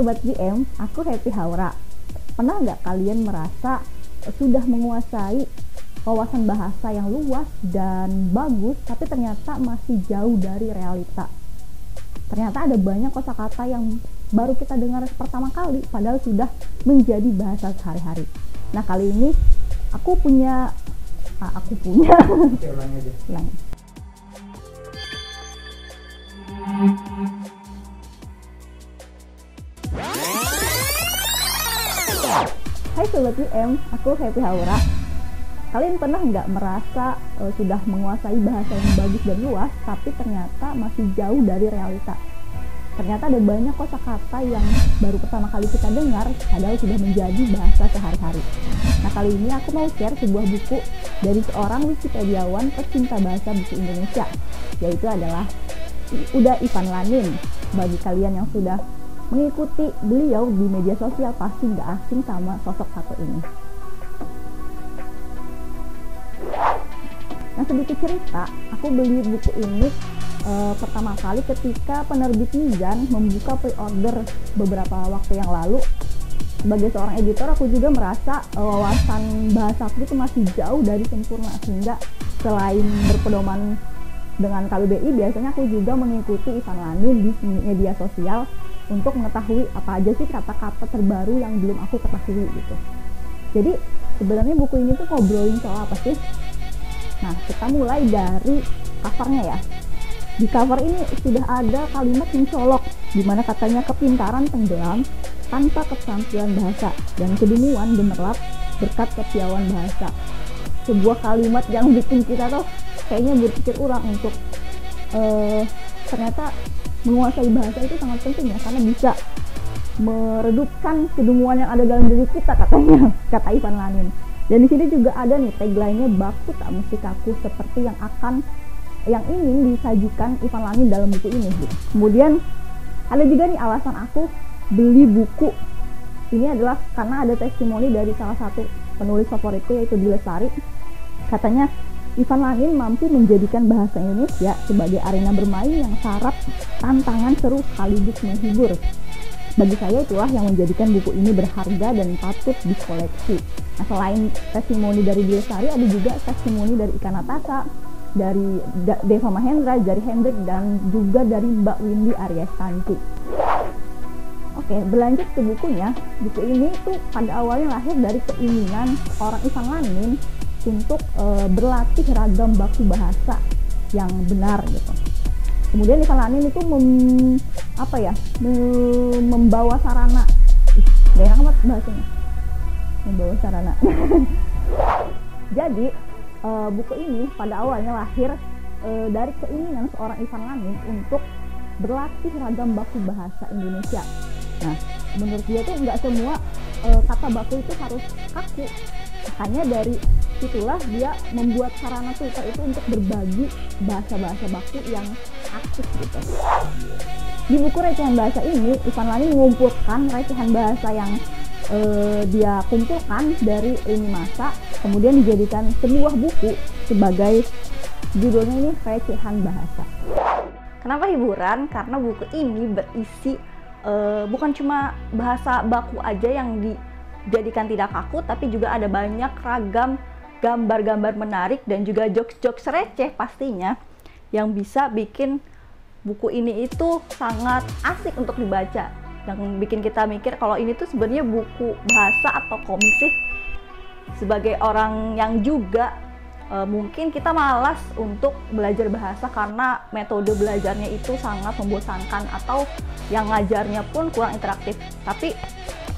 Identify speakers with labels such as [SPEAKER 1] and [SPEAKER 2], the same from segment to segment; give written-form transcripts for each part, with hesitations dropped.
[SPEAKER 1] Sobat GM, aku Happy Haura. Pernah nggak kalian merasa sudah menguasai wawasan bahasa yang luas dan bagus, tapi ternyata masih jauh dari realita? Ternyata ada banyak kosakata yang baru kita dengar pertama kali, padahal sudah menjadi bahasa sehari-hari. Nah, kali ini aku punya. Oke, ulangi aja. Ulangi. Hai Sobat UM, aku Happy Haura. Kalian pernah nggak merasa sudah menguasai bahasa yang bagus dan luas, tapi ternyata masih jauh dari realita? Ternyata ada banyak kosakata yang baru pertama kali kita dengar, padahal sudah menjadi bahasa sehari-hari. Nah, kali ini aku mau share sebuah buku dari seorang Wikipediawan pecinta bahasa buku Indonesia, yaitu adalah Uda Ivan Lanin. Bagi kalian yang sudah mengikuti beliau di media sosial pasti nggak asing sama sosok satu ini. Nah, sedikit cerita, aku beli buku ini pertama kali ketika penerbit Mizan membuka pre-order beberapa waktu yang lalu. Sebagai seorang editor, aku juga merasa wawasan bahasa aku itu masih jauh dari sempurna, sehingga selain berpedoman dengan KBBI, biasanya aku juga mengikuti Ivan Lanin di media sosial untuk mengetahui apa aja sih kata-kata terbaru yang belum aku ketahui gitu. Jadi sebenarnya buku ini tuh ngobrolin soal apa sih? Nah, kita mulai dari covernya ya. Di cover ini sudah ada kalimat mencolok, di mana katanya kepintaran tenggelam tanpa keterampilan bahasa dan kedunguan gemerlap berkat kepiawaian bahasa. Sebuah kalimat yang bikin kita tuh kayaknya berpikir ulang untuk ternyata menguasai bahasa itu sangat penting ya, karena bisa meredupkan kedunguan yang ada dalam diri kita, katanya, kata Ivan Lanin. Dan di sini juga ada nih tagline-nya, baku tak mesti kaku, seperti yang ingin disajikan Ivan Lanin dalam buku ini gitu. Kemudian ada juga nih alasan aku beli buku ini adalah karena ada testimoni dari salah satu penulis favoritku, yaitu Di Lestari. Katanya Ivan Lanin mampu menjadikan bahasa Indonesia sebagai arena bermain yang syarat tantangan, seru sekaligus menghibur. Bagi saya itulah yang menjadikan buku ini berharga dan patut dikoleksi. Nah, selain testimoni dari Di Lestari, ada juga testimoni dari Ika Natasha, dari Deva Mahendra, dari Hendrik, dan juga dari Mbak Windy Aryastanti. Oke, berlanjut ke bukunya. Buku ini tuh pada awalnya lahir dari keinginan orang Ivan Lanin untuk berlatih ragam baku bahasa yang benar gitu. Kemudian Ivan Lanin itu membawa sarana. Gak enak amat bahasanya. Membawa sarana. Jadi buku ini pada awalnya lahir dari keinginan seorang Ivan Lanin untuk berlatih ragam baku bahasa Indonesia. Nah, menurut dia tuh nggak semua kata baku itu harus kaku. Makanya dari situlah dia membuat sarana Twitter itu untuk berbagi bahasa-bahasa baku yang aktif gitu. Di buku Recehan Bahasa ini, Ivan Lanin mengumpulkan recehan bahasa yang dia kumpulkan dari lini masa, kemudian dijadikan sebuah buku sebagai judulnya ini Recehan Bahasa. Kenapa hiburan? Karena buku ini berisi bukan cuma bahasa baku aja yang dijadikan tidak kaku, tapi juga ada banyak ragam gambar-gambar menarik dan juga jokes-jokes receh pastinya yang bisa bikin buku ini itu sangat asik untuk dibaca. Yang bikin kita mikir kalau ini tuh sebenarnya buku bahasa atau komik sih. Sebagai orang yang juga mungkin kita malas untuk belajar bahasa karena metode belajarnya itu sangat membosankan atau yang ngajarnya pun kurang interaktif. Tapi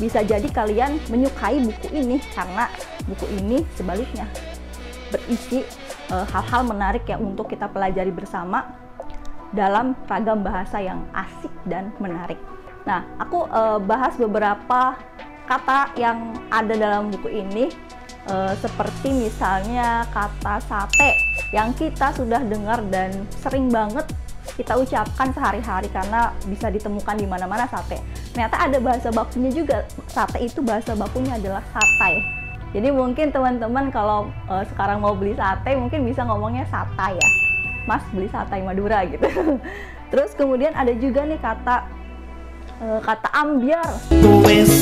[SPEAKER 1] bisa jadi kalian menyukai buku ini karena buku ini sebaliknya berisi hal-hal menarik yang untuk kita pelajari bersama dalam ragam bahasa yang asik dan menarik. Nah, aku bahas beberapa kata yang ada dalam buku ini, seperti misalnya kata sate yang kita sudah dengar dan sering banget kita ucapkan sehari-hari karena bisa ditemukan di mana-mana sate. Ternyata ada bahasa bakunya juga. Sate itu bahasa bakunya adalah satai. Jadi mungkin teman-teman kalau sekarang mau beli sate mungkin bisa ngomongnya satai ya. Mas beli satai Madura gitu. Terus kemudian ada juga nih kata kata ambyar.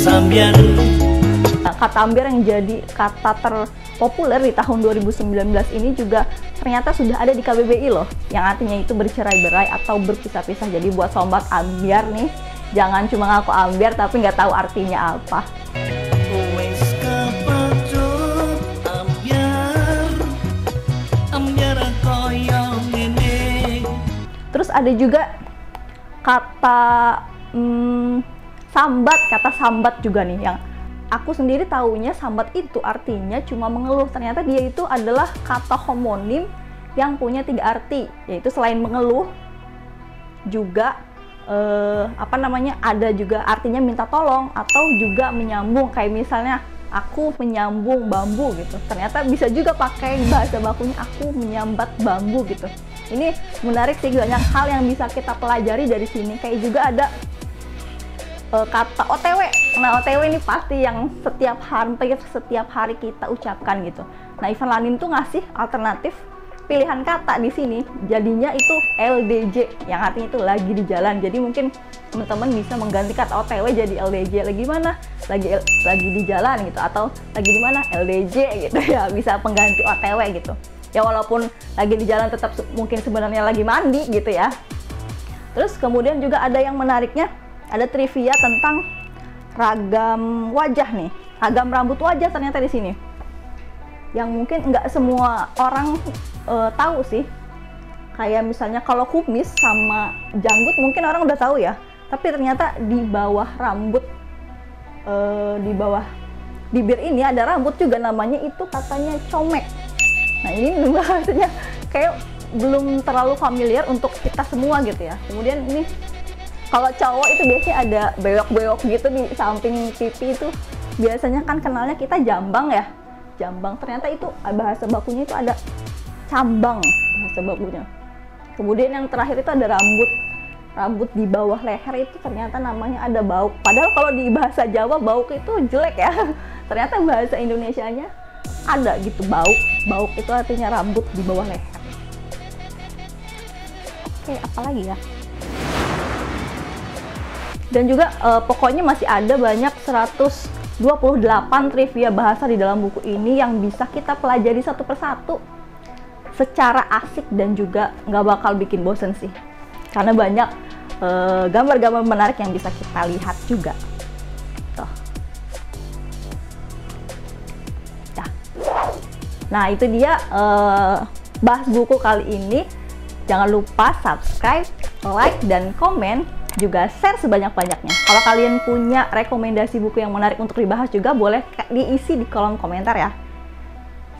[SPEAKER 2] Ambyar.
[SPEAKER 1] Kata ambyar yang jadi kata terpopuler di tahun 2019 ini juga ternyata sudah ada di KBBI loh, yang artinya itu bercerai-berai atau berpisah-pisah. Jadi buat sobat ambyar nih, jangan cuma ngaku ambyar tapi nggak tahu artinya apa. Terus ada juga kata sambat, kata sambat juga nih, yang aku sendiri taunya sambat itu artinya cuma mengeluh. Ternyata dia itu adalah kata homonim yang punya 3 arti, yaitu selain mengeluh juga ada juga artinya minta tolong atau juga menyambung, kayak misalnya aku menyambung bambu gitu. Ternyata bisa juga pakai bahasa bakunya aku menyambat bambu gitu. Ini menarik sih, banyak hal yang bisa kita pelajari dari sini. Kayak juga ada kata OTW. Nah, OTW ini pasti yang hampir setiap hari kita ucapkan gitu. Nah, Ivan Lanin tuh ngasih alternatif pilihan kata di sini. Jadinya itu LDJ, yang artinya itu lagi di jalan. Jadi mungkin teman-teman bisa mengganti kata OTW jadi LDJ. Lagi mana? Lagi di jalan gitu, atau lagi di mana? LDJ gitu ya. Bisa pengganti OTW gitu. Ya walaupun lagi di jalan tetap mungkin sebenarnya lagi mandi gitu ya. Terus kemudian juga ada yang menariknya, ada trivia tentang ragam wajah nih, ragam rambut wajah ternyata di sini. Yang mungkin nggak semua orang tahu sih. Kayak misalnya kalau kumis sama janggut mungkin orang udah tahu ya. Tapi ternyata di bawah rambut, di bawah bibir ini ada rambut juga, namanya itu katanya comek. Nah ini bahasanya kayak belum terlalu familiar untuk kita semua gitu ya. Kemudian ini kalau cowok itu biasanya ada bewok-bewok gitu di samping pipi itu. Biasanya kan kenalnya kita jambang ya. Jambang, ternyata itu bahasa bakunya itu ada cambang bahasa bakunya. Kemudian yang terakhir itu ada rambut. Rambut di bawah leher itu ternyata namanya ada bauk. Padahal kalau di bahasa Jawa bauk itu jelek ya. Ternyata bahasa Indonesianya ada gitu, bauk. Bauk itu artinya rambut di bawah leher. Oke, apalagi ya? Dan juga pokoknya masih ada banyak 128 trivia bahasa di dalam buku ini yang bisa kita pelajari satu persatu secara asik dan juga nggak bakal bikin bosen sih, karena banyak gambar-gambar menarik yang bisa kita lihat juga. Tuh. Nah itu dia bahas buku kali ini. Jangan lupa subscribe, like, dan komen, juga share sebanyak-banyaknya. Kalau kalian punya rekomendasi buku yang menarik untuk dibahas juga boleh diisi di kolom komentar ya.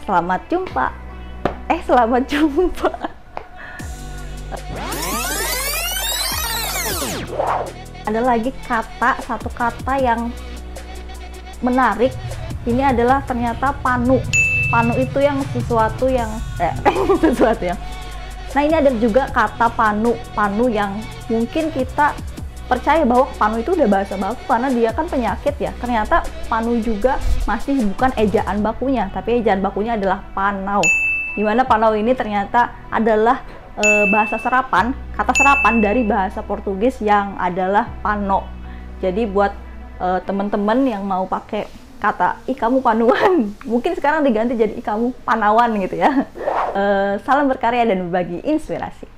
[SPEAKER 1] Selamat jumpa. Selamat jumpa. Ada lagi satu kata yang menarik. Ini adalah ternyata panu. Panu itu yang sesuatu yang sesuatu yang. Nah ini ada juga kata panu. Panu yang mungkin kita percaya bahwa panu itu udah bahasa baku karena dia kan penyakit ya. Ternyata panu juga masih bukan ejaan bakunya, tapi ejaan bakunya adalah panau. Dimana panau ini ternyata adalah bahasa serapan, kata serapan dari bahasa Portugis yang adalah pano. Jadi buat teman-teman yang mau pakai kata ih kamu panuan, mungkin sekarang diganti jadi ih kamu panawan gitu ya. Salam berkarya dan berbagi inspirasi.